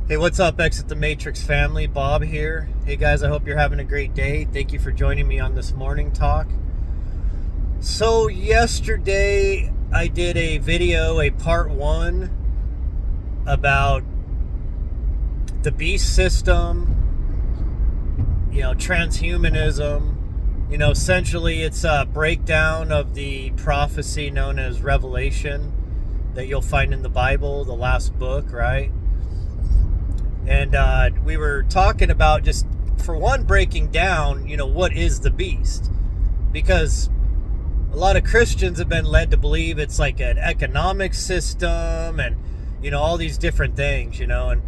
Hey, what's up, Exit the Matrix family? Bob here. Hey guys, I hope you're having a great day. Thank you for joining me on this morning talk. So, yesterday I did a video, a part one, about the beast system, transhumanism. Essentially it's a breakdown of the prophecy known as Revelation that you'll find in the Bible, the last book, right? And we were talking about, just for one, breaking down, what is the beast? Because a lot of Christians have been led to believe it's like an economic system and, all these different things, and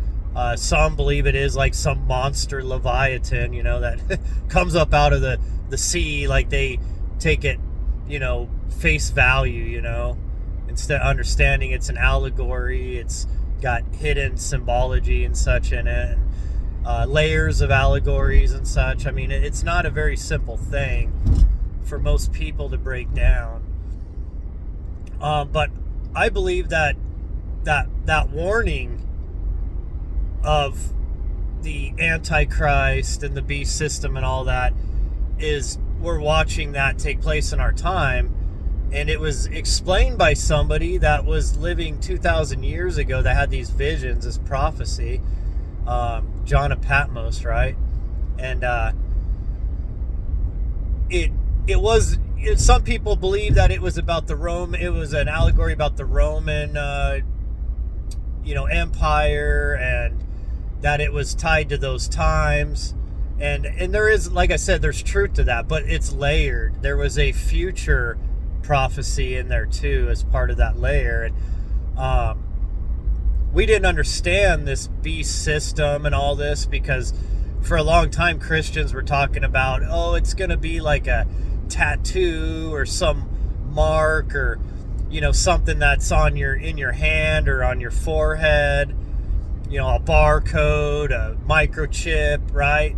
some believe it is like some monster Leviathan, that comes up out of the sea, like they take it, face value, instead of understanding it's an allegory. It's got hidden symbology and such in it, and layers of allegories and such. I mean, it's not a very simple thing for most people to break down. But I believe that warning of the Antichrist and the beast system and all that is, we're watching that take place in our time. And it was explained by somebody that was living 2,000 years ago, that had these visions, this prophecy, John of Patmos, right? And some people believe that it was about it was an allegory about the Roman, empire, and that it was tied to those times. And there is, like I said, there's truth to that, but it's layered. There was a future prophecy in there too as part of that layer. And we didn't understand this beast system and all this, because for a long time Christians were talking about, it's going to be like a tattoo or some mark, or something that's in your hand or on your forehead, a barcode, a microchip, right?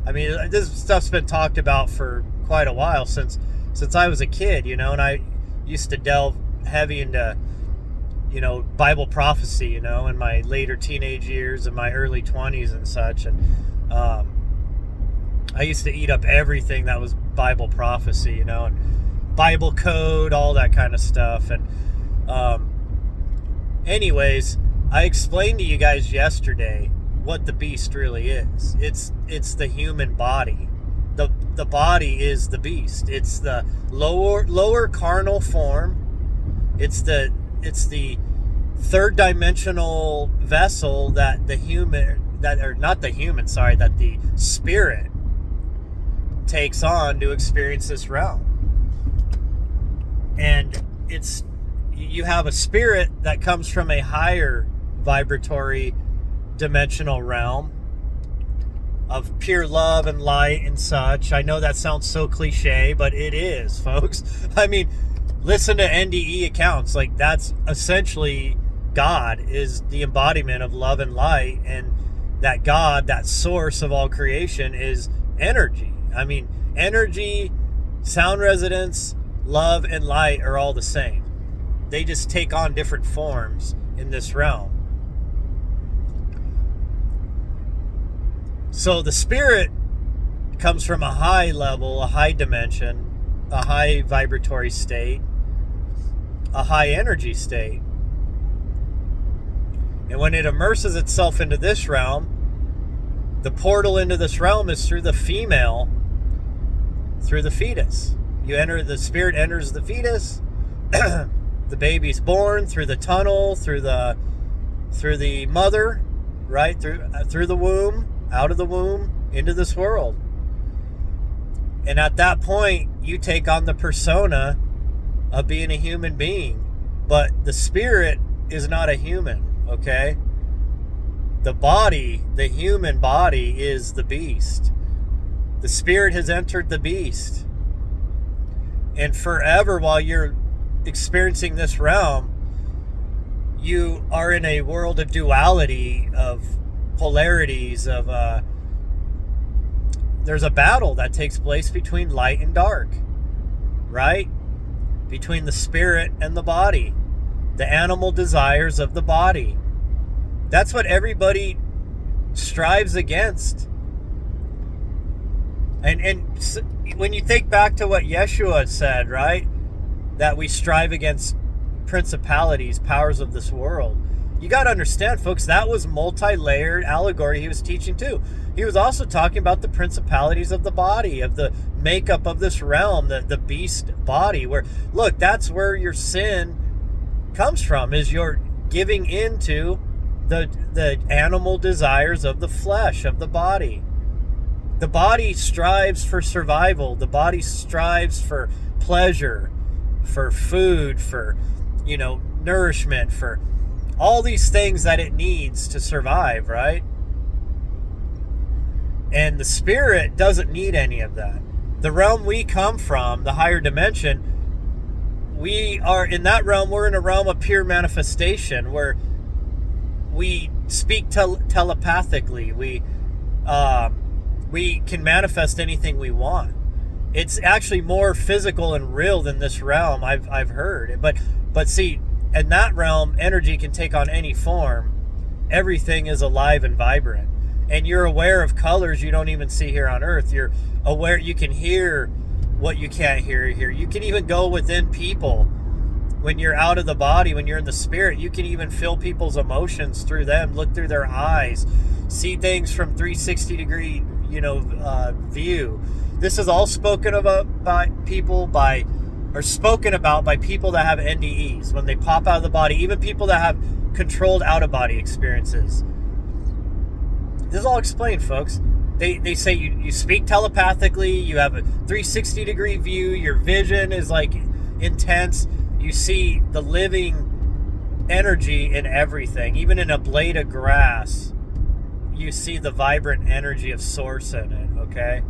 I mean, this stuff's been talked about for quite a while, since I was a kid, and I used to delve heavy into, Bible prophecy, in my later teenage years and my early 20s and such. And I used to eat up everything that was Bible prophecy, and Bible code, all that kind of stuff. And anyways, I explained to you guys yesterday what the beast really is. It's the human body. The body is the beast. It's the lower carnal form. It's the third dimensional vessel that the spirit takes on to experience this realm. And you have a spirit that comes from a higher vibratory dimensional realm of pure love and light and such. I know that sounds so cliche, but it is, folks. I mean, listen to NDE accounts. Like, that's essentially God is the embodiment of love and light, and that God, that source of all creation, is energy. I mean, energy, sound resonance, love, and light are all the same. They just take on different forms in this realm. So the spirit comes from a high level, a high dimension, a high vibratory state, a high energy state. And when it immerses itself into this realm, the portal into this realm is through the female, through the fetus. The spirit enters the fetus, the baby's born through the tunnel, through the mother, right? Through the womb, out of the womb, into this world. And at that point, you take on the persona of being a human being. But the spirit is not a human, okay? The body, the human body, is the beast. The spirit has entered the beast. And forever, while you're experiencing this realm, you are in a world of duality, of polarities, of there's a battle that takes place between light and dark, right? Between the spirit and the body, the animal desires of the body. That's what everybody strives against. And when you think back to what Yeshua said, right, that we strive against principalities, powers of this world, you got to understand, folks, that was multi-layered allegory he was teaching too. He was also talking about the principalities of the body, of the makeup of this realm, the beast body, where, look, that's where your sin comes from, is you're giving into the animal desires of the flesh, of the body. The body strives for survival. The body strives for pleasure, for food, for, nourishment, for all these things that it needs to survive, right? And the spirit doesn't need any of that. The realm we come from, the higher dimension, we are in that realm. We're in a realm of pure manifestation where we speak telepathically. We can manifest anything we want. It's actually more physical and real than this realm, I've heard. But see, in that realm, energy can take on any form. Everything is alive and vibrant. And you're aware of colors you don't even see here on Earth. You're aware, you can hear what you can't hear here. You can even go within people. When you're out of the body, when you're in the spirit, you can even feel people's emotions through them, look through their eyes, see things from 360-degree, view. This is all spoken about by people that have NDEs when they pop out of the body, even people that have controlled out-of-body experiences. This is all explained, folks. They say you speak telepathically, you have a 360-degree view, your vision is like intense, you see the living energy in everything, even in a blade of grass. You see the vibrant energy of source in it, okay?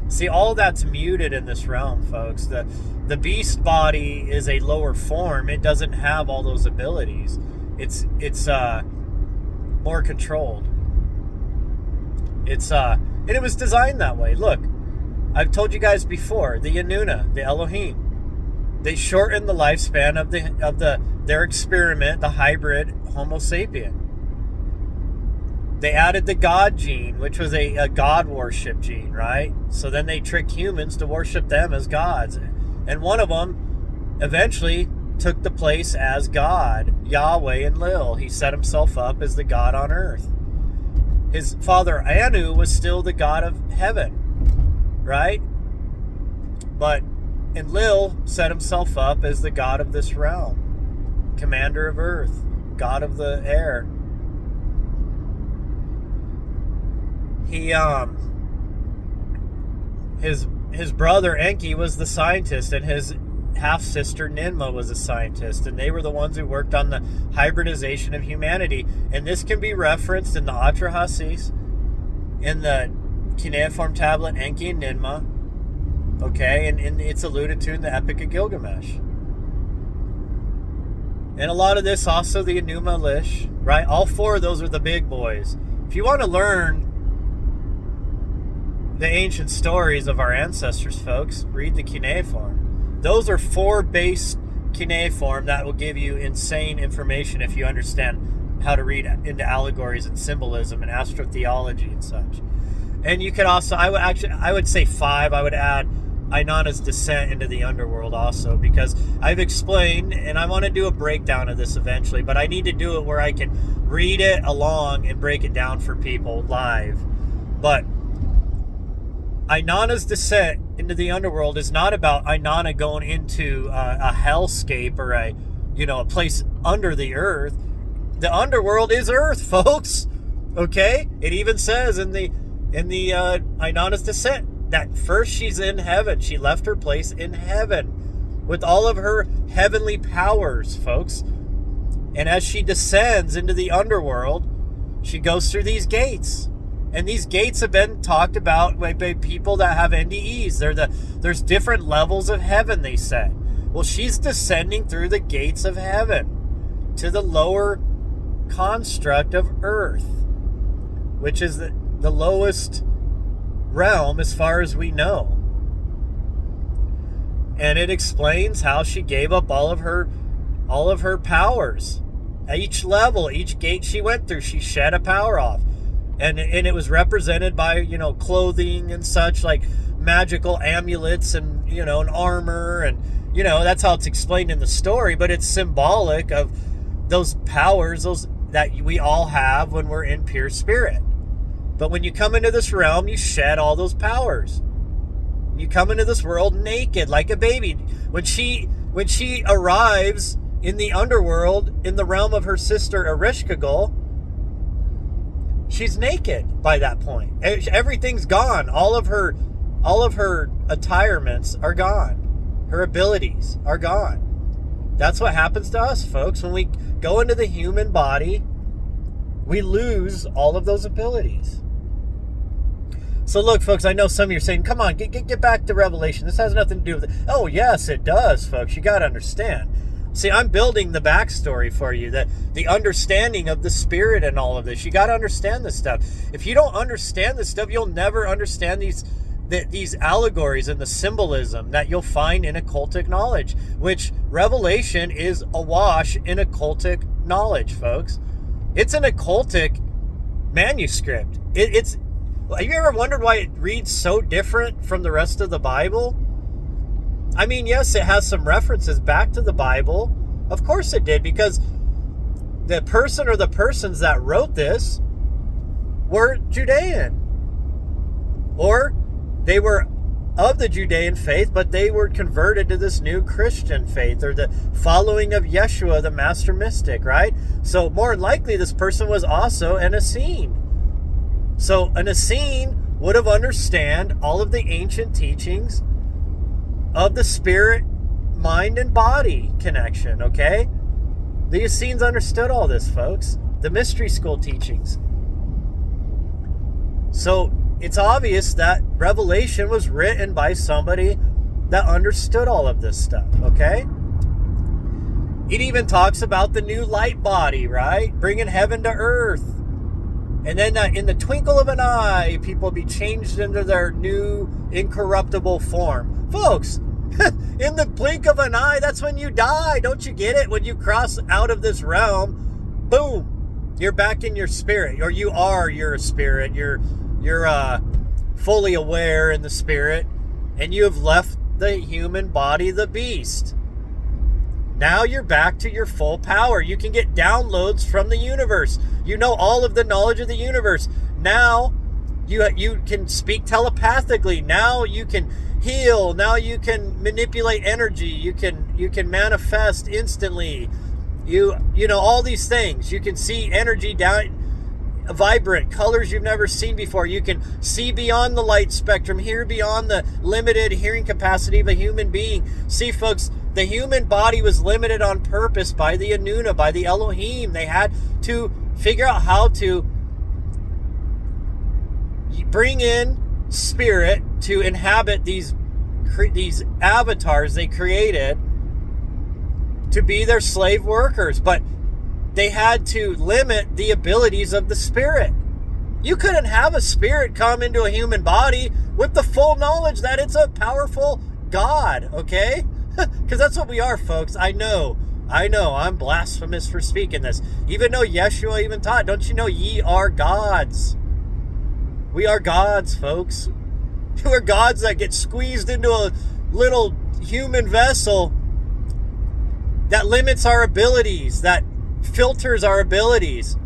See, all that's muted in this realm, folks. The beast body is a lower form. It doesn't have all those abilities. It's more controlled. And it was designed that way. Look, I've told you guys before, the Yanuna, the Elohim, they shortened the lifespan of their experiment, the hybrid Homo sapien. They added the God gene, which was a God worship gene, right? So then they tricked humans to worship them as gods. And one of them eventually took the place as God, Yahweh Enlil. He set himself up as the God on earth. His father Anu was still the God of heaven, right? But Enlil set himself up as the God of this realm, commander of earth, God of the air. He his brother Enki was the scientist, and his half sister Ninmah was a scientist, and they were the ones who worked on the hybridization of humanity. And this can be referenced in the Atrahasis, in the cuneiform tablet Enki and Ninmah, okay, and it's alluded to in the Epic of Gilgamesh. And a lot of this also the Enuma Elish, right? All four of those are the big boys. If you want to learn the ancient stories of our ancestors, folks, read the cuneiform. Those are four base cuneiform that will give you insane information if you understand how to read into allegories and symbolism and astrotheology and such. And you could also, I would say 5. I would add Inanna's descent into the underworld also, because I've explained, and I want to do a breakdown of this eventually, but I need to do it where I can read it along and break it down for people live. But Inanna's descent into the underworld is not about Inanna going into a hellscape or a place under the earth. The underworld is earth, folks. Okay? It even says in the Inanna's descent that first she's in heaven. She left her place in heaven with all of her heavenly powers, folks. And as she descends into the underworld, she goes through these gates. And these gates have been talked about by people that have NDEs. There's different levels of heaven, they said. Well, she's descending through the gates of heaven to the lower construct of earth, which is the lowest realm as far as we know. And it explains how she gave up all of her powers. At each level, each gate she went through, she shed a power off. And it was represented by, clothing and such, like magical amulets and, and armor. And, that's how it's explained in the story. But it's symbolic of those powers, those that we all have when we're in pure spirit. But when you come into this realm, you shed all those powers. You come into this world naked like a baby. When she arrives in the underworld, in the realm of her sister Ereshkigal, she's naked by that point. Everything's gone. All of her attirements are gone. Her abilities are gone. That's what happens to us, folks. When we go into the human body, we lose all of those abilities. So look, folks, I know some of you are saying, come on, get back to Revelation. This has nothing to do with it. Oh, yes, it does, folks. You got to understand. See, I'm building the backstory for you, the understanding of the Spirit and all of this. You got to understand this stuff. If you don't understand this stuff, you'll never understand these allegories and the symbolism that you'll find in occultic knowledge, which Revelation is awash in occultic knowledge, folks. It's an occultic manuscript. Have you ever wondered why it reads so different from the rest of the Bible? I mean, yes, it has some references back to the Bible. Of course it did, because the person or the persons that wrote this were Judean. Or they were of the Judean faith, but they were converted to this new Christian faith, or the following of Yeshua, the master mystic, right? So more than likely, this person was also an Essene. So an Essene would have understand all of the ancient teachings of the spirit, mind, and body connection, okay? The Essenes understood all this, folks. The mystery school teachings. So it's obvious that Revelation was written by somebody that understood all of this stuff, okay? It even talks about the new light body, right? Bringing heaven to earth. And then in the twinkle of an eye, people be changed into their new incorruptible form. Folks, in the blink of an eye, that's when you die. Don't you get it? When you cross out of this realm, boom, you're back in your spirit. Or you're a spirit. You're fully aware in the spirit. And you have left the human body, the beast. Now you're back to your full power. You can get downloads from the universe. You know all of the knowledge of the universe. Now you can speak telepathically. Now you can heal. Now you can manipulate energy. You can manifest instantly. You know all these things. You can see energy down, vibrant colors you've never seen before. You can see beyond the light spectrum, hear beyond the limited hearing capacity of a human being. See, folks, the human body was limited on purpose by the Anuna, by the Elohim. They had to figure out how to bring in spirit to inhabit these avatars they created to be their slave workers. But they had to limit the abilities of the spirit. You couldn't have a spirit come into a human body with the full knowledge that it's a powerful God, okay? Because that's what we are, folks. I know, I'm blasphemous for speaking this. Even though Yeshua even taught, don't you know ye are gods? We are gods, folks. We're gods that get squeezed into a little human vessel that limits our abilities, that filters our abilities.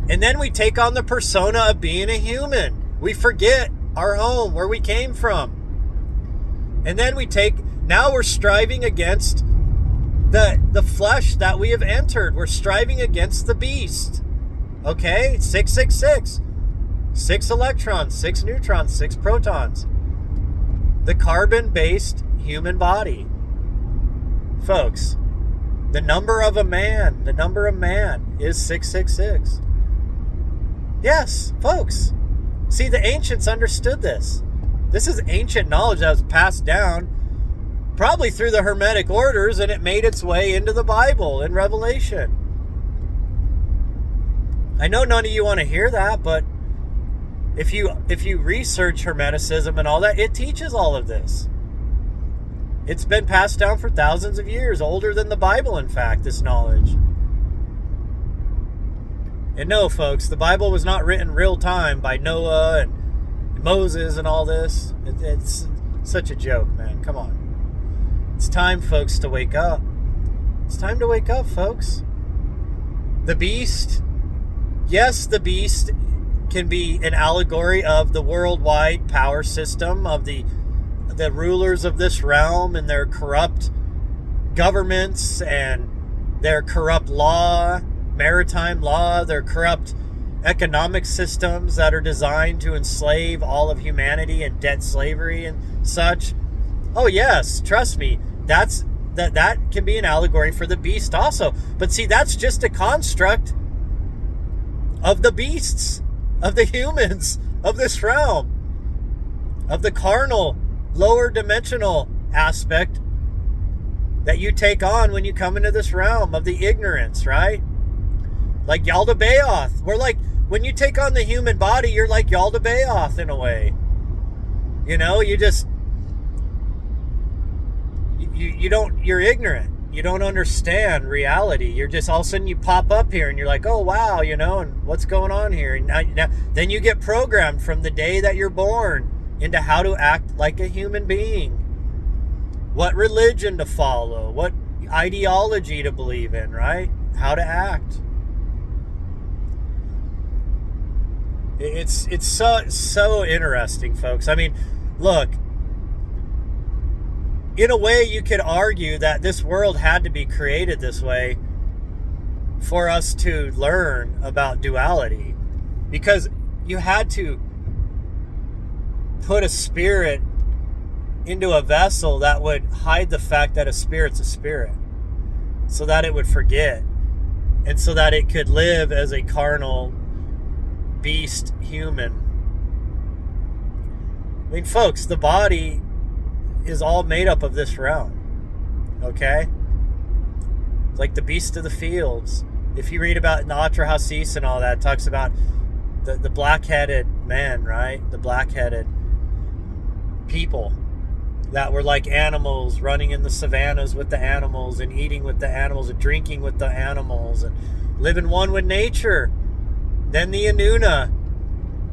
And then we take on the persona of being a human. We forget our home, where we came from. And then now we're striving against the flesh that we have entered. We're striving against the beast. Okay? 666. 6 electrons, 6 neutrons, 6 protons. The carbon-based human body. Folks, the number of man is 666. Yes, folks. See, the ancients understood this. This is ancient knowledge that was passed down probably through the Hermetic orders, and it made its way into the Bible in Revelation. I know none of you want to hear that, but if you research Hermeticism and all that, it teaches all of this. It's been passed down for thousands of years, older than the Bible, in fact, this knowledge. And no, folks, the Bible was not written real time by Noah and Moses and all this. It's such a joke, man. Come on. It's time, folks, to wake up. It's time to wake up, folks. The beast, yes, the beast can be an allegory of the worldwide power system of the rulers of this realm and their corrupt governments and their corrupt law, maritime law, their corrupt economic systems that are designed to enslave all of humanity and debt slavery and such. Oh yes, trust me, that can be an allegory for the beast also. But see, that's just a construct of the beasts, of the humans of this realm, of the carnal, lower dimensional aspect that you take on when you come into this realm of the ignorance, right? Like Yaldabaoth. We're like, when you take on the human body, you're like Yaldabaoth in a way. You know, you just, you're ignorant. You don't understand reality. You're just, all of a sudden you pop up here and you're like, oh wow, you know, and what's going on here? And now, then you get programmed from the day that you're born into how to act like a human being. What religion to follow, what ideology to believe in, right? How to act. It's so interesting, folks. I mean, look, in a way you could argue that this world had to be created this way for us to learn about duality, because you had to put a spirit into a vessel that would hide the fact that a spirit's a spirit, so that it would forget, and so that it could live as a carnal beast human. I mean, folks, the body is all made up of this realm, okay? It's like the beast of the fields. If you read about Natra Hasis and all that, it talks about the black-headed men, right? The black-headed people that were like animals, running in the savannas with the animals and eating with the animals and drinking with the animals and living one with nature. Then the Inuna,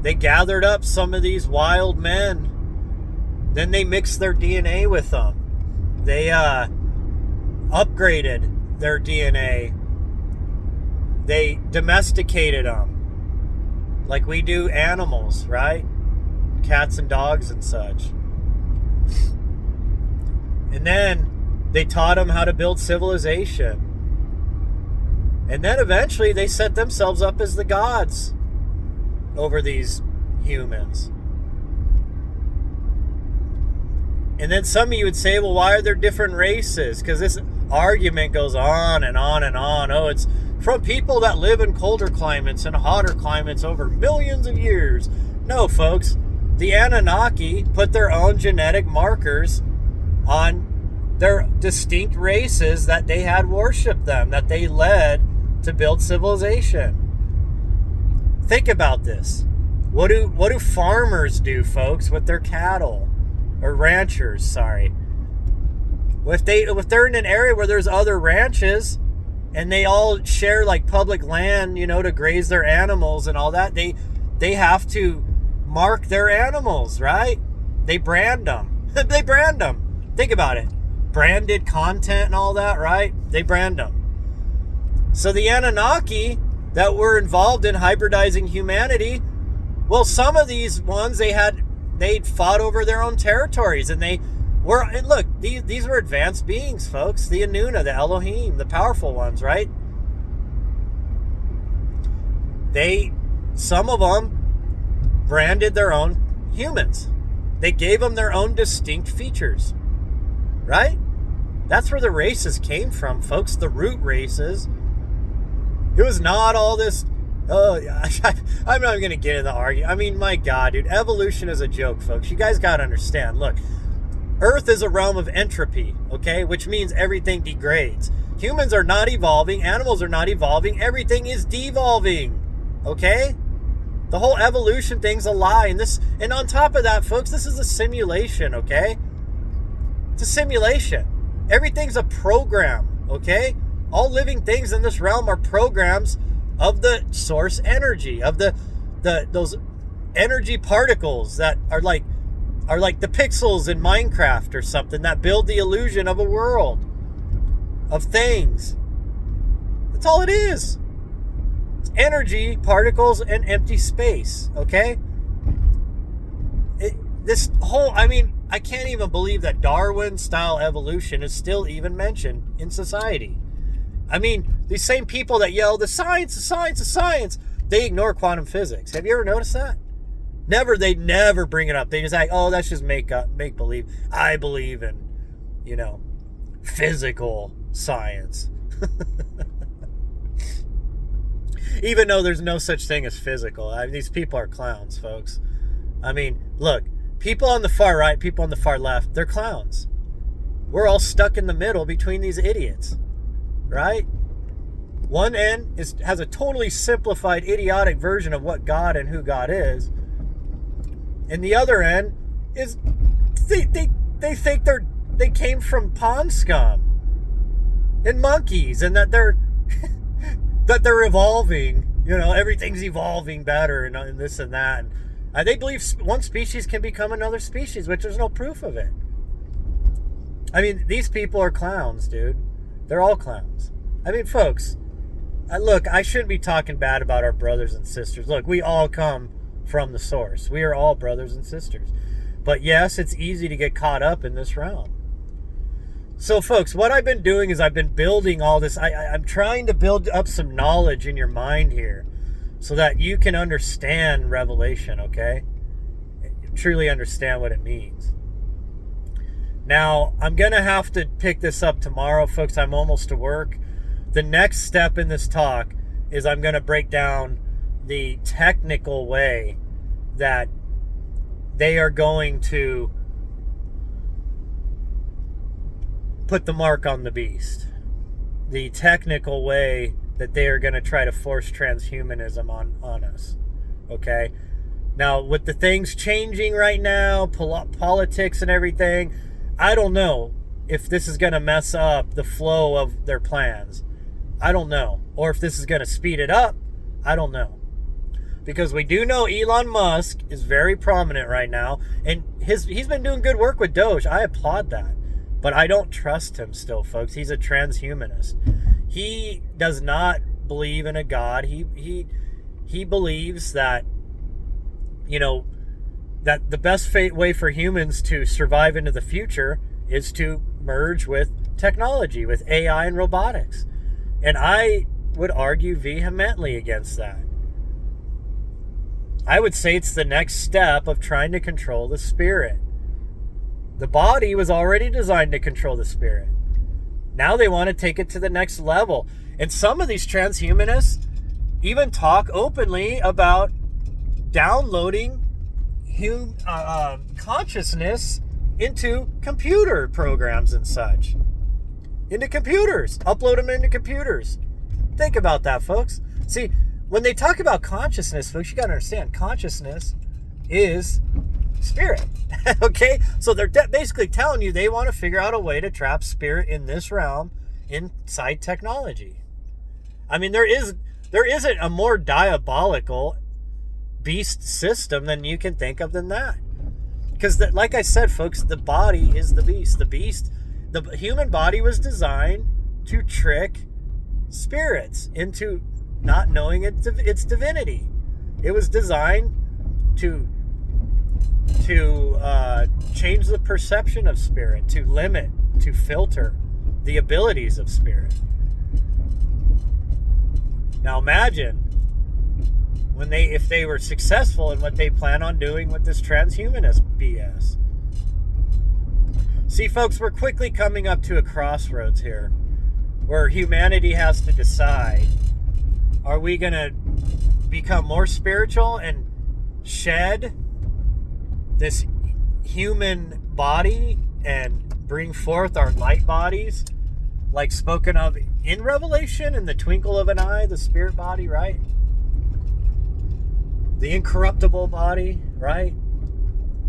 they gathered up some of these wild men. Then they mixed their DNA with them. They upgraded their DNA. They domesticated them like we do animals, right? Cats and dogs and such. And then they taught them how to build civilization. And then eventually they set themselves up as the gods over these humans. And then some of you would say, well, why are there different races? Because this argument goes on and on and on. Oh, it's from people that live in colder climates and hotter climates over millions of years. No, folks. The Anunnaki put their own genetic markers on their distinct races that they had worshipped them, that they led to build civilization. Think about this. What do farmers do, folks, with their cattle? Or ranchers, sorry. If they're in an area where there's other ranches and they all share like public land, you know, to graze their animals and all that, they have to mark their animals, right? They brand them. They brand them. Think about it. Branded content and all that, right? They brand them. So the Anunnaki that were involved in hybridizing humanity, well, some of these ones they'd fought over their own territories, and and look, these were advanced beings, folks. The Inuna, the Elohim, the powerful ones, right? Some of them branded their own humans. They gave them their own distinct features, right? That's where the races came from, folks. The root races. It was not all this. Oh, I'm not going to get into the argument. I mean, my God, dude, evolution is a joke, folks. You guys got to understand. Look, Earth is a realm of entropy, okay? Which means everything degrades. Humans are not evolving. Animals are not evolving. Everything is devolving, okay? The whole evolution thing's a lie. And on top of that, folks, this is a simulation, okay? It's a simulation. Everything's a program, okay? All living things in this realm are programs of the source energy, of those energy particles that are like the pixels in Minecraft or something that build the illusion of a world, of things. That's all it is. It's energy, particles, and empty space, okay? I can't even believe that Darwin-style evolution is still even mentioned in society. I mean, these same people that yell, the science, they ignore quantum physics. Have you ever noticed that? They never bring it up. They just like, oh, that's just make believe. I believe in, physical science. Even though there's no such thing as physical. These people are clowns, folks. I mean, look, people on the far right, people on the far left, they're clowns. We're all stuck in the middle between these idiots, right? One end has a totally simplified, idiotic version of what God and who God is. And the other end is they think they came from pond scum and monkeys, and that they're evolving. Everything's evolving better and this and that. And they believe one species can become another species, which there's no proof of it. I mean, these people are clowns, dude. They're all clowns. I mean, folks, look, I shouldn't be talking bad about our brothers and sisters. Look, we all come from the source. We are all brothers and sisters. But yes, it's easy to get caught up in this realm. So, folks, what I've been doing is I've been building all this. I'm trying to build up some knowledge in your mind here so that you can understand Revelation, okay? Truly understand what it means. Now, I'm going to have to pick this up tomorrow, folks. I'm almost to work. The next step in this talk is I'm going to break down the technical way that they are going to put the mark on the beast. The technical way that they are going to try to force transhumanism on us. Okay? Now, with the things changing right now, politics and everything, I don't know if this is going to mess up the flow of their plans. I don't know. Or if this is going to speed it up. I don't know. Because we do know Elon Musk is very prominent right now. And he's been doing good work with Doge. I applaud that. But I don't trust him still, folks. He's a transhumanist. He does not believe in a God. He believes that, that the best way for humans to survive into the future is to merge with technology, with AI and robotics. And I would argue vehemently against that. I would say it's the next step of trying to control the spirit. The body was already designed to control the spirit. Now they want to take it to the next level. And some of these transhumanists even talk openly about downloading consciousness into computer programs and such. Into computers. Upload them into computers. Think about that, folks. See, when they talk about consciousness, folks, you got to understand, consciousness is spirit. Okay? So they're basically telling you they want to figure out a way to trap spirit in this realm inside technology. I mean, there isn't a more diabolical beast system than you can think of than that. Because, like I said, folks, the body is the beast. The human body was designed to trick spirits into not knowing its divinity. It was designed to change the perception of spirit, to limit, to filter the abilities of spirit. Now imagine if they were successful in what they plan on doing with this transhumanist BS. See, folks, we're quickly coming up to a crossroads here where humanity has to decide, are we going to become more spiritual and shed this human body and bring forth our light bodies, like spoken of in Revelation, in the twinkle of an eye, the spirit body, right? The incorruptible body, right?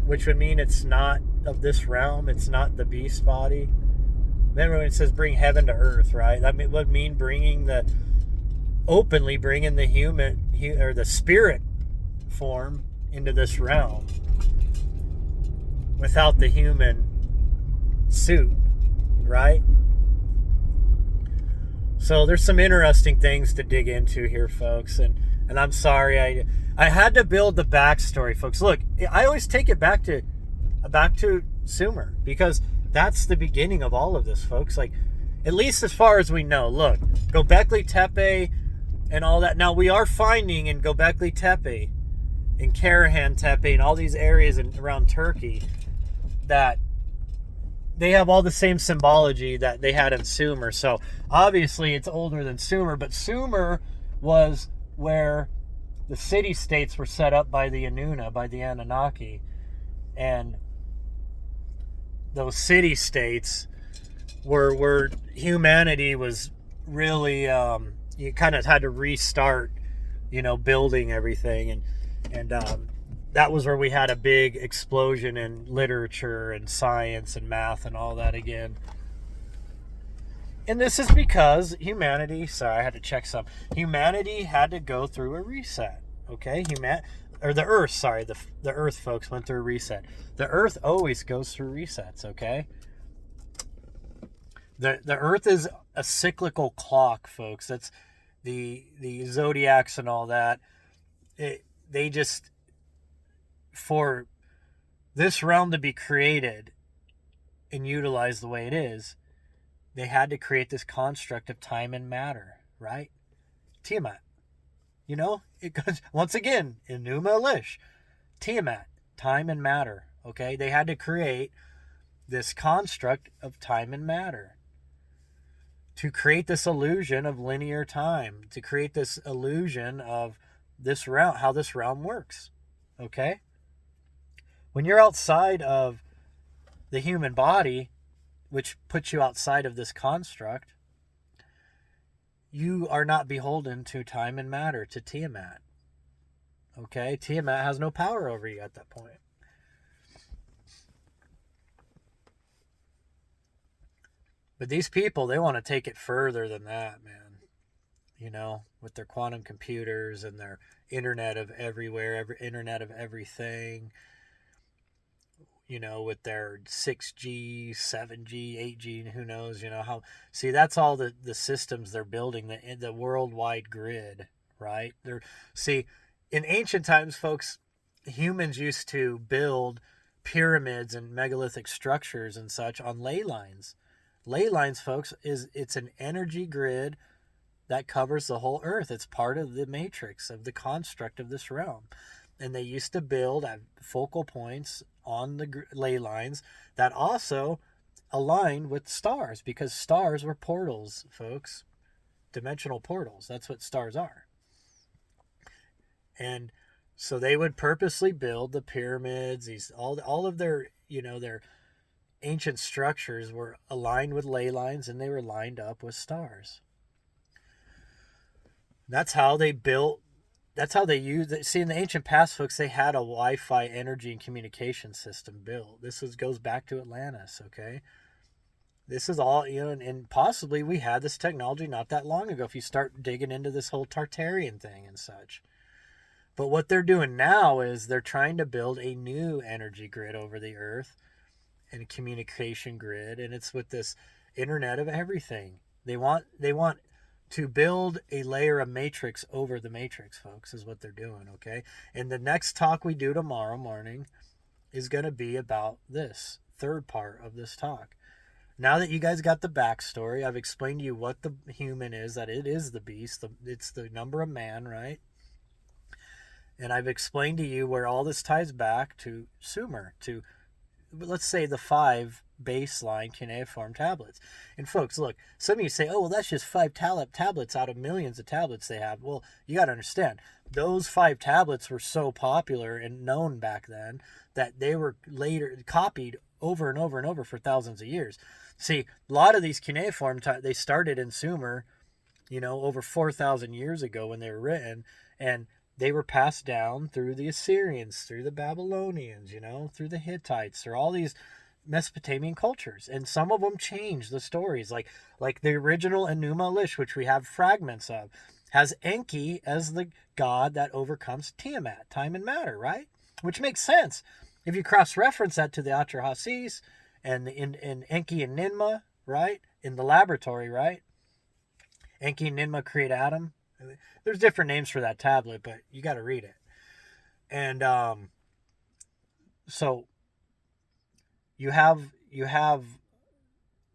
Which would mean it's not of this realm, it's not the beast body. Remember when it says bring heaven to earth, right? That would mean bringing the openly bringing the human or the spirit form into this realm without the human suit, right? So there's some interesting things to dig into here, folks, and I'm sorry I had to build the backstory, folks. Look, I always take it back to Sumer, because that's the beginning of all of this, folks. Like, at least as far as we know. Look, Göbekli Tepe and all that. Now, we are finding in Göbekli Tepe, in Karahan Tepe, and all these areas around Turkey, that they have all the same symbology that they had in Sumer. So obviously it's older than Sumer, but Sumer was where the city-states were set up by the Anuna, by the Anunnaki. And those city-states were where humanity was really, you kind of had to restart, building everything. And that was where we had a big explosion in literature and science and math and all that again. And this is because humanity, sorry, I had to check some. Humanity had to go through a reset, okay? The Earth, sorry, the Earth, folks, went through a reset. The Earth always goes through resets, okay? The Earth is a cyclical clock, folks. That's the zodiacs and all that. They just, for this realm to be created and utilized the way it is, they had to create this construct of time and matter, right? Tiamat. It goes, once again, Enuma Elish. Tiamat, time and matter, okay? They had to create this construct of time and matter to create this illusion of linear time, to create this illusion of this realm, how this realm works, okay? When you're outside of the human body, which puts you outside of this construct, you are not beholden to time and matter, to Tiamat. Okay? Tiamat has no power over you at that point. But these people, they want to take it further than that, man. With their quantum computers and their internet of everywhere, internet of everything. With their 6G, 7G, 8G, and who knows, how. See, that's all the systems they're building, the worldwide grid, right? See, in ancient times, folks, humans used to build pyramids and megalithic structures and such on ley lines. Ley lines, folks, it's an energy grid that covers the whole Earth. It's part of the matrix, of the construct of this realm. And they used to build at focal points on the ley lines that also aligned with stars, because stars were portals, folks. Dimensional portals. That's what stars are. And so they would purposely build the pyramids, all of their, their ancient structures were aligned with ley lines, and they were lined up with stars. That's how they built. That's how they used it. See, in the ancient past, folks, they had a Wi-Fi energy and communication system built. Goes back to Atlantis, okay? This is all, and possibly we had this technology not that long ago, if you start digging into this whole Tartarian thing and such. But what they're doing now is they're trying to build a new energy grid over the Earth, and a communication grid, and it's with this internet of everything. They want to build a layer of matrix over the matrix, folks, is what they're doing, okay? And the next talk we do tomorrow morning is going to be about this third part of this talk. Now that you guys got the backstory, I've explained to you what the human is, that it is the beast, it's the number of man, right? And I've explained to you where all this ties back to Sumer, to, let's say, the 5 baseline cuneiform tablets. And folks, look, some of you say, oh, well, that's just 5 tablets out of millions of tablets they have. Well, you got to understand, those 5 tablets were so popular and known back then that they were later copied over and over and over for thousands of years. See, a lot of these cuneiform, they started in Sumer, over 4,000 years ago when they were written, and they were passed down through the Assyrians, through the Babylonians, through the Hittites, through all these Mesopotamian cultures. And some of them changed the stories, like the original Enuma Elish, which we have fragments of, has Enki as the god that overcomes Tiamat, time and matter, right? Which makes sense. If you cross-reference that to the Atrahasis and in Enki and Ninmah, right? In the laboratory, right? Enki and Ninmah create Adam. There's different names for that tablet, but you got to read it. And so you have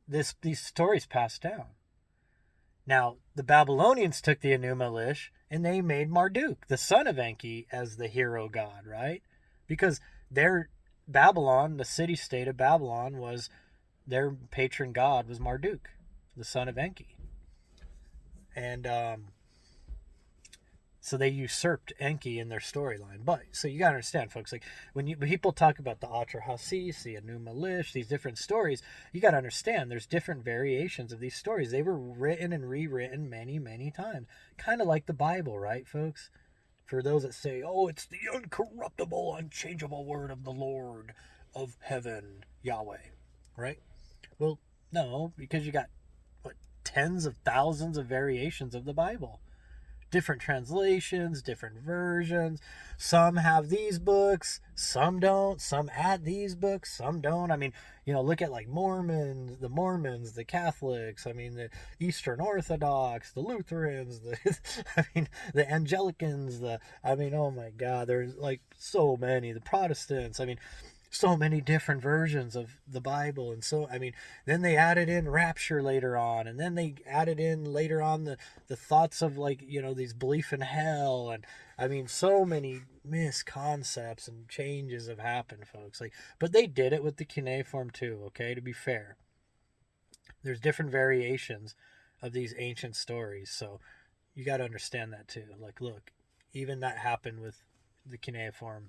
these stories passed down. Now, the Babylonians took the Enuma Elish and they made Marduk, the son of Enki, as the hero god, right? Because their Babylon, the city-state of Babylon, was their patron god was Marduk, the son of Enki. And so they usurped Enki in their storyline. But, so you got to understand, folks, like when people talk about the Atrahasis, the Enuma Elish, these different stories, you got to understand there's different variations of these stories. They were written and rewritten many, many times. Kind of like the Bible, right, folks? For those that say, oh, it's the uncorruptible, unchangeable word of the Lord of heaven, Yahweh, right? Well, no, because you got, what, tens of thousands of variations of the Bible. Different translations, different versions. Some have these books, some don't. Some add these books, some don't. I mean, look at like Mormons, the Catholics, I mean, the Eastern Orthodox, the Lutherans, the Anglicans, oh my God, there's like so many, the Protestants, so many different versions of the Bible. And so, then they added in rapture later on, and then they added in later on the thoughts of these belief in hell. And so many misconcepts and changes have happened, folks. But they did it with the cuneiform too, okay, to be fair. There's different variations of these ancient stories. So you got to understand that too. Look, even that happened with the cuneiform,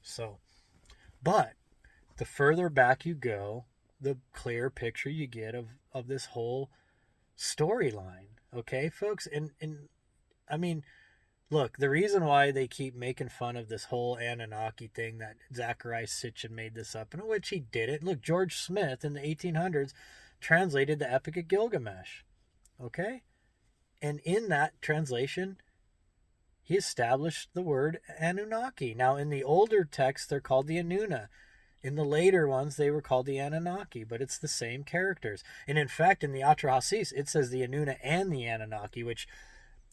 so. But the further back you go, the clearer picture you get of this whole storyline. Okay, folks? And look, the reason why they keep making fun of this whole Anunnaki thing, that Zecharia Sitchin made this up, and which he didn't. Look, George Smith in the 1800s translated the Epic of Gilgamesh. Okay? And in that translation, he established the word Anunnaki. Now, in the older texts, they're called the Anuna. In the later ones, they were called the Anunnaki, but it's the same characters. And in fact, in the Atrahasis, it says the Anuna and the Anunnaki, which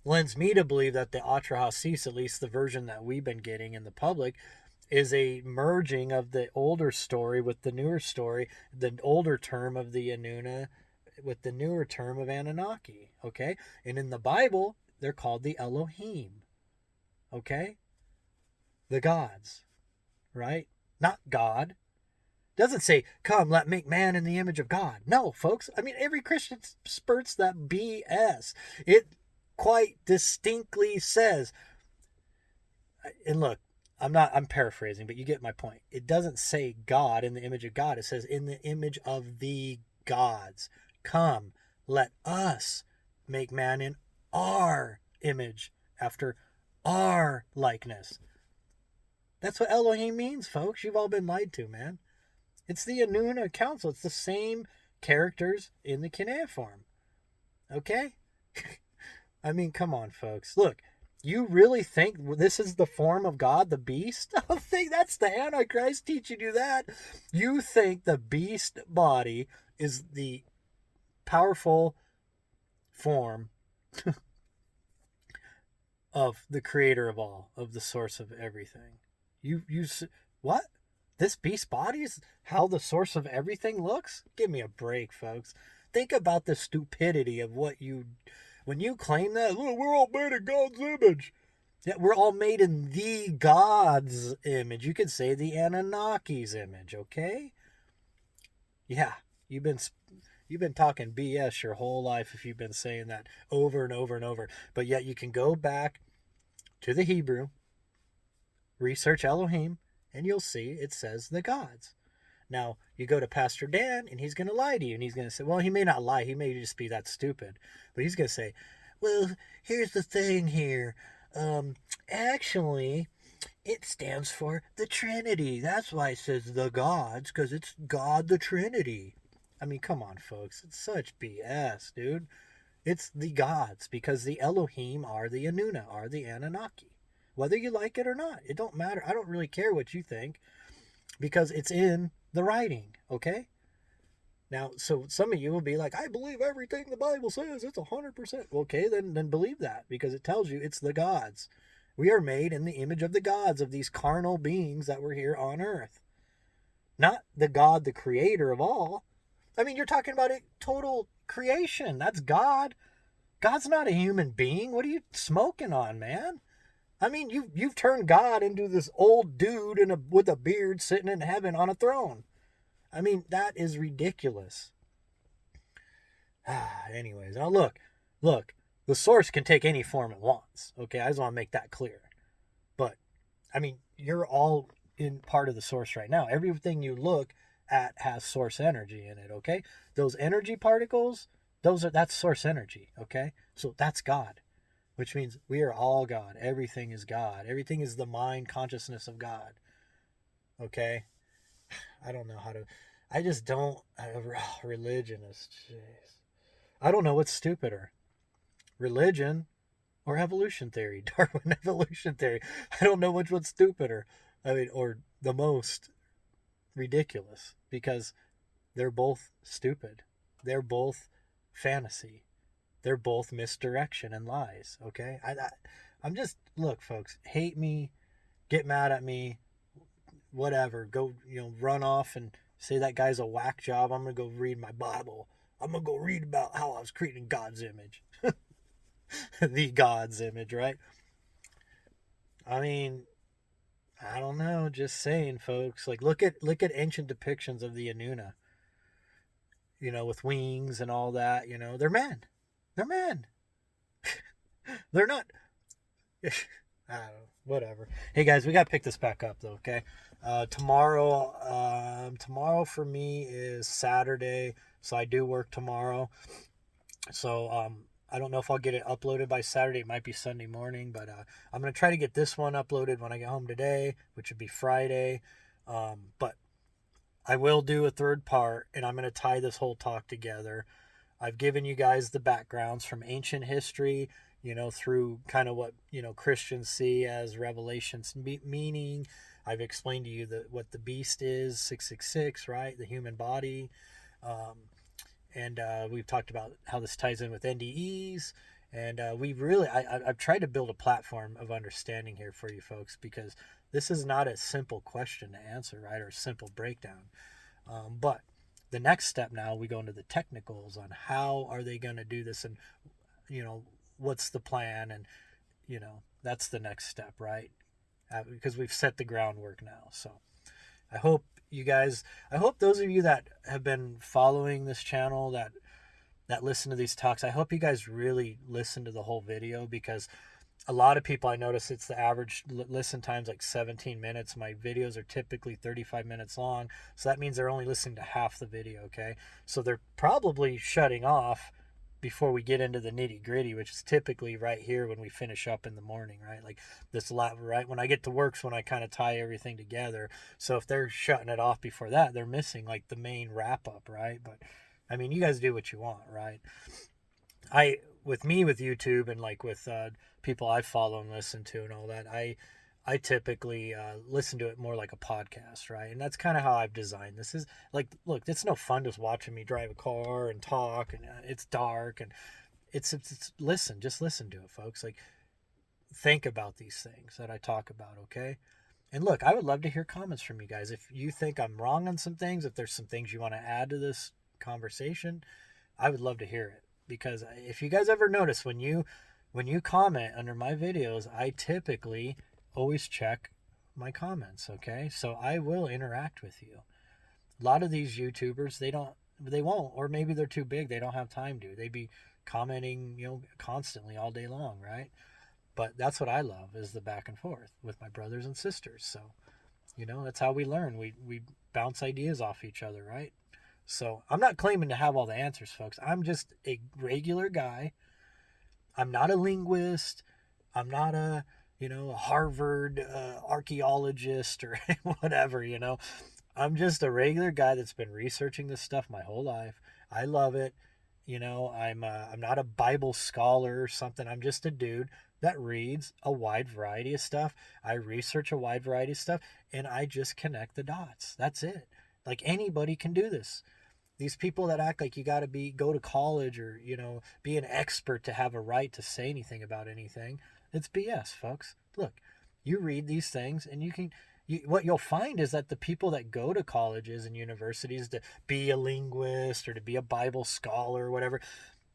lends me to believe that the Atrahasis, at least the version that we've been getting in the public, is a merging of the older story with the newer story, the older term of the Anuna with the newer term of Anunnaki, okay? And in the Bible, they're called the Elohim. Okay? The gods. Right? Not God. Doesn't say, come, let make man in the image of God. No, folks. Every Christian spurts that BS. It quite distinctly says, and look, I'm paraphrasing, but you get my point. It doesn't say God in the image of God. It says in the image of the gods. Come, let us make man in our image after our likeness. That's what Elohim means, folks. You've all been lied to, man. It's the Anuna Council. It's the same characters in the cuneiform. Okay? Come on, folks. Look, you really think this is the form of God, the beast? I don't think that's the Antichrist teaching you that. You think the beast body is the powerful form of the creator of all, of the source of everything. What? This beast body is how the source of everything looks? Give me a break, folks. Think about the stupidity of when you claim that, look, we're all made in God's image. Yeah, we're all made in the God's image. You could say the Anunnaki's image, okay? Yeah, you've been talking BS your whole life if you've been saying that over and over and over. But yet you can go back to the Hebrew, research Elohim, and you'll see it says the gods. Now, you go to Pastor Dan, and he's going to lie to you, and he's going to say, well, he may not lie, he may just be that stupid, but he's going to say, well, here's the thing here. Actually, it stands for the Trinity. That's why it says the gods, because it's God the Trinity. Come on, folks. It's such BS, dude. It's the gods, because the Elohim are the Anuna, are the Anunnaki. Whether you like it or not, it don't matter. I don't really care what you think, because it's in the writing, okay? Now, so some of you will be like, I believe everything the Bible says. It's 100%. Okay, then believe that, because it tells you it's the gods. We are made in the image of the gods, of these carnal beings that were here on earth. Not the God, the creator of all. I mean, you're talking about a total creation. That's God. God's not a human being. What are you smoking on, man? I mean, you've turned God into this old dude with a beard sitting in heaven on a throne. I mean, that is ridiculous. Anyways, now look, the source can take any form it wants. Okay, I just want to make that clear. But I mean, you're all in part of the source right now. Everything you look at has source energy in it. Okay, those energy particles, that's source energy. Okay, so that's God, which means we are all God. Everything is God. Everything is the mind consciousness of God. Okay, I don't know how to. I just don't. Religion is. Jeez. I don't know what's stupider, religion or evolution theory, Darwin evolution theory. I don't know which one's stupider. I mean, or the most ridiculous, because they're both stupid. They're both fantasy. They're both misdirection and lies. Okay, I'm just, look, folks. Hate me, get mad at me, whatever. Go, run off and say that guy's a whack job. I'm gonna go read my Bible. I'm gonna go read about how I was created in God's image. The God's image, right? I mean, I don't know. Just saying, folks. Like, look at ancient depictions of the Anuna. With wings and all that. They're men. They're men. They're not. I don't know. Whatever. Hey guys, we gotta pick this back up though. Okay. Tomorrow for me is Saturday, so I do work tomorrow. So I don't know if I'll get it uploaded by Saturday. It might be Sunday morning, but I'm gonna try to get this one uploaded when I get home today, which would be Friday. But I will do a third part, and I'm gonna tie this whole talk together. I've given you guys the backgrounds from ancient history, through kind of what Christians see as revelations meaning. I've explained to you what the beast is, 666, right? The human body. And we've talked about how this ties in with NDEs. And I've tried to build a platform of understanding here for you folks, because this is not a simple question to answer, right? Or a simple breakdown. But the next step now, we go into the technicals on how are they going to do this, and, what's the plan, and, that's the next step, right? Because we've set the groundwork now. So I hope those of you that have been following this channel, that listen to these talks, I hope you guys really listen to the whole video, because a lot of people, I notice it's the average listen time's like 17 minutes. My videos are typically 35 minutes long. So that means they're only listening to half the video, okay? So they're probably shutting off before we get into the nitty gritty, which is typically right here when we finish up in the morning, right? Like this right when I get to work's when I kind of tie everything together. So if they're shutting it off before that, they're missing like the main wrap up, right? But I mean, you guys do what you want, right? With YouTube and like with people I follow and listen to and all that, I typically listen to it more like a podcast, right? And that's kind of how I've designed this. Is like, look, it's no fun just watching me drive a car and talk, and it's dark, and it's just listen to it, folks. Like, think about these things that I talk about, okay? And look, I would love to hear comments from you guys. If you think I'm wrong on some things, if there's some things you want to add to this conversation, I would love to hear it. Because if you guys ever notice, when you comment under my videos, I typically always check my comments, okay? So I will interact with you. A lot of these YouTubers, they won't, or maybe they're too big, they don't have time to. They be commenting, constantly all day long, right? But that's what I love, is the back and forth with my brothers and sisters. So, that's how we learn. We bounce ideas off each other, right? So I'm not claiming to have all the answers, folks. I'm just a regular guy. I'm not a linguist. I'm not a Harvard archaeologist or whatever, I'm just a regular guy that's been researching this stuff my whole life. I love it. I'm not a Bible scholar or something. I'm just a dude that reads a wide variety of stuff. I research a wide variety of stuff, and I just connect the dots. That's it. Like anybody can do this. These people that act like you got to go to college or, be an expert to have a right to say anything about anything. It's BS, folks. Look, you read these things and what you'll find is that the people that go to colleges and universities to be a linguist or to be a Bible scholar or whatever,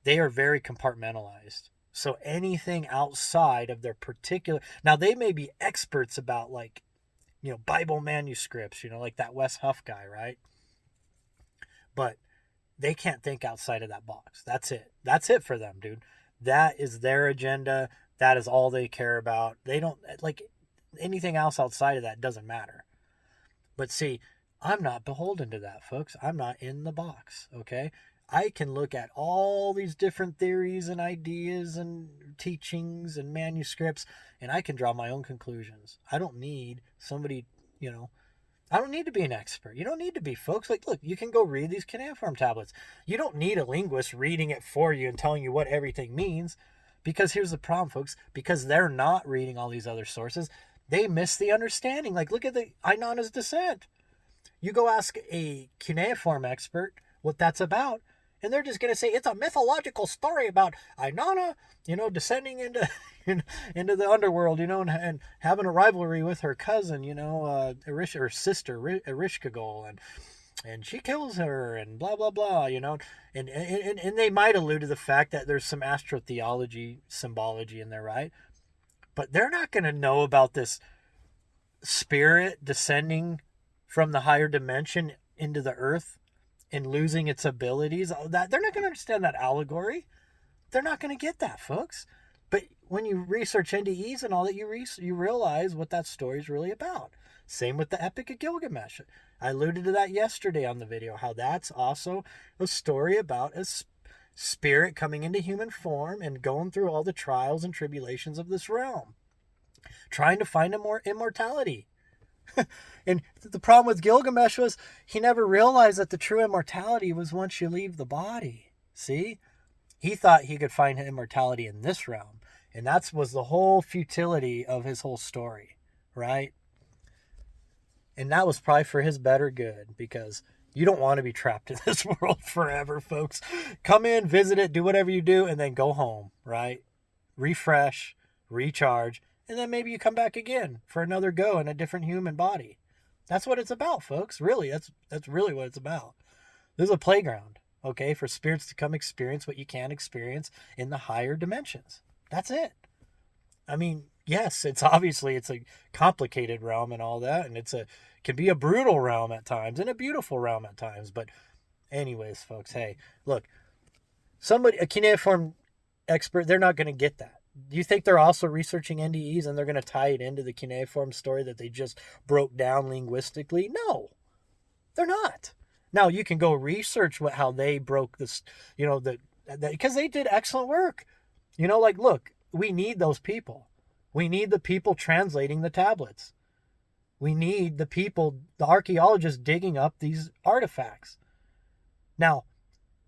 they are very compartmentalized. So anything outside of their particular, now they may be experts about like, Bible manuscripts, like that Wes Huff guy, right? But they can't think outside of that box. That's it. That's it for them, dude. That is their agenda. That is all they care about. They don't like anything else outside of that doesn't matter. But see, I'm not beholden to that, folks. I'm not in the box, okay? I can look at all these different theories and ideas and teachings and manuscripts, and I can draw my own conclusions. I don't need somebody, I don't need to be an expert. You don't need to be, folks. Like, look, you can go read these cuneiform tablets. You don't need a linguist reading it for you and telling you what everything means. Because here's the problem, folks. Because they're not reading all these other sources, they miss the understanding. Like, look at the Ainana's descent. You go ask a cuneiform expert what that's about, and they're just going to say it's a mythological story about Ainana, descending into into the underworld, and having a rivalry with her cousin, her sister, Erishkigal, and she kills her, and blah, blah, blah, and they might allude to the fact that there's some astrotheology symbology in there, right? But they're not going to know about this spirit descending from the higher dimension into the earth and losing its abilities. That they're not going to understand that allegory. They're not going to get that, folks. But when you research NDEs and all that, you realize what that story is really about. Same with the Epic of Gilgamesh. I alluded to that yesterday on the video, how that's also a story about a spirit coming into human form and going through all the trials and tribulations of this realm, trying to find more immortality. And the problem with Gilgamesh was he never realized that the true immortality was once you leave the body. See? He thought he could find immortality in this realm. And that was the whole futility of his whole story, right? And that was probably for his better good, because you don't want to be trapped in this world forever, folks. Come in, visit it, do whatever you do, and then go home, right? Refresh, recharge, and then maybe you come back again for another go in a different human body. That's what it's about, folks. Really, that's really what it's about. This is a playground, okay, for spirits to come experience what you can't experience in the higher dimensions. That's it. I mean, yes, it's a complicated realm and all that, and can be a brutal realm at times and a beautiful realm at times. But anyways, folks, hey, look, a cuneiform expert, they're not going to get that. Do you think they're also researching NDEs and they're going to tie it into the cuneiform story that they just broke down linguistically? No, they're not. Now, you can go research how they broke this, because they did excellent work. Look, we need those people. We need the people translating the tablets. We need the archaeologists digging up these artifacts. Now,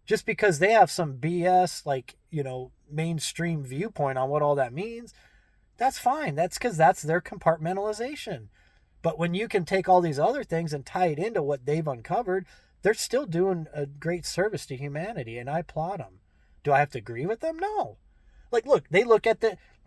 just because they have some BS, mainstream viewpoint on what all that means, that's fine. That's because that's their compartmentalization. But when you can take all these other things and tie it into what they've uncovered, they're still doing a great service to humanity, and I applaud them. Do I have to agree with them? No. Look, they look at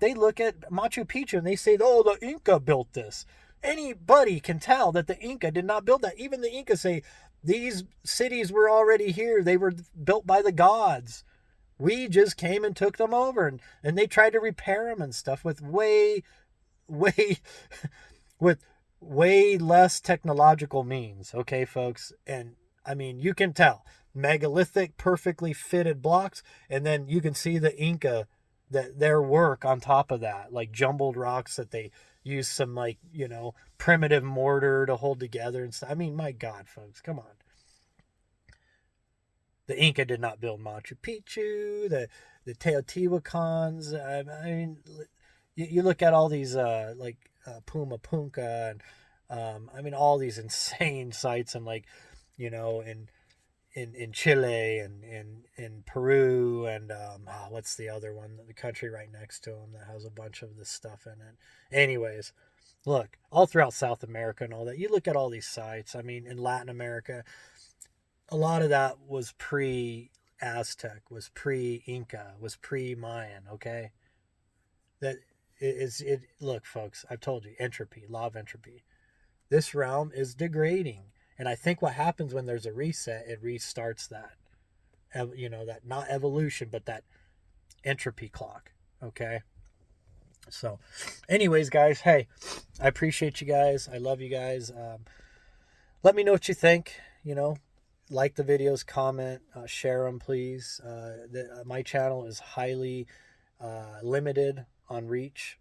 Machu Picchu and they say, oh, the Inca built this. Anybody can tell that the Inca did not build that. Even the Inca say, these cities were already here. They were built by the gods. We just came and took them over. And they tried to repair them and stuff with way less technological means. Okay, folks? And, I mean, you can tell. Megalithic, perfectly fitted blocks. And then you can see the Inca, their work on top of that. Like jumbled rocks that they use some primitive mortar to hold together and stuff. I mean, my God, folks, come on. The Inca did not build Machu Picchu, the Teotihuacans. I mean, you look at all these Puma Punka and all these insane sites and in Chile and in Peru and what's the other one? The country right next to them that has a bunch of this stuff in it. Anyways, look, all throughout South America and all that. You look at all these sites. I mean, in Latin America, a lot of that was pre-Aztec, was pre-Inca, was pre-Mayan. Okay, that is it. Look, folks, I've told you, entropy, law of entropy. This realm is degrading, and I think what happens when there's a reset, it restarts that. That not evolution, but that entropy clock. Okay. So, anyways, guys, hey, I appreciate you guys. I love you guys. Let me know what you think. Like the videos, comment, share them, please. My channel is highly limited on reach,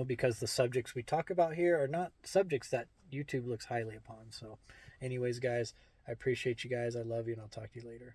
because the subjects we talk about here are not subjects that YouTube looks highly upon. So, anyways, guys, I appreciate you guys. I love you, and I'll talk to you later.